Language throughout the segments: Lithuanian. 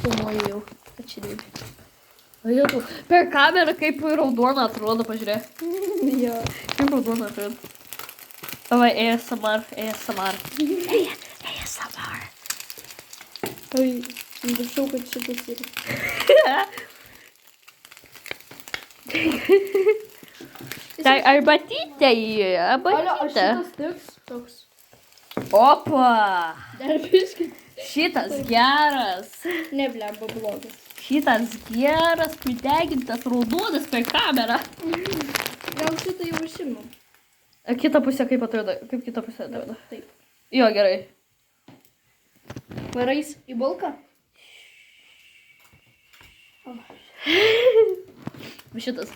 filmuoju jau. Ačiū Dievui. O jau tu, per kamerą kaip raudona atrodo, pažiūrėk. Jo. Kaip raudona atrodo. Davai, ASMR. ASMR. Oi, užmiršau, kad šitas yra. Tai arbatytė į Alio, arbatytę. šitas tiks toks. Opa! Dar biškit. Šitas geras. Ne, blemba, blogas. Šitas geras, pridegintas, raudonas per kamerą. Gal šitą jau išimam? Kita pusė kaip atrodo? Kaip kita pusė atrodo? Taip. Jo, gerai. Varais į bulką? Šitas.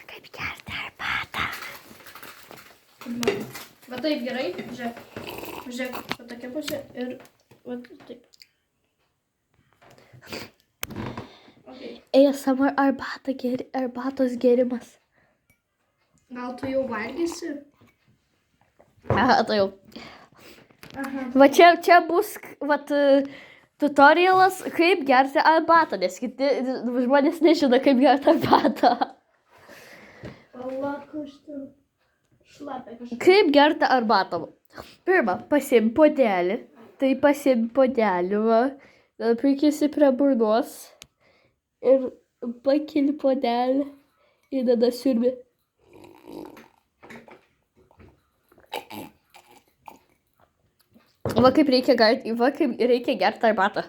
Kaip gerti arbatą. Va taip gerai, žiūrėk. Žiūrėk, va tokia pusė ir va taip. Okay. ASMR arbatos gerimas. Gal tu jau valgysi? Aha, tai jau. Aha. Va čia bus, vat, tutorialas, kaip gerti arbatą, nes kiti žmonės nežino, kaip gerti arbatą. Allah, kažkaip šlapia kažkaip. Kaip gerti arbatą? Pirma, pasiemi puodelį. Tai pasiemi puodelį, va. Tada prikisi prie burnos. Ir pakeli puodelį. Ir tada siurbi. Va kaip reikia gerti arbatą.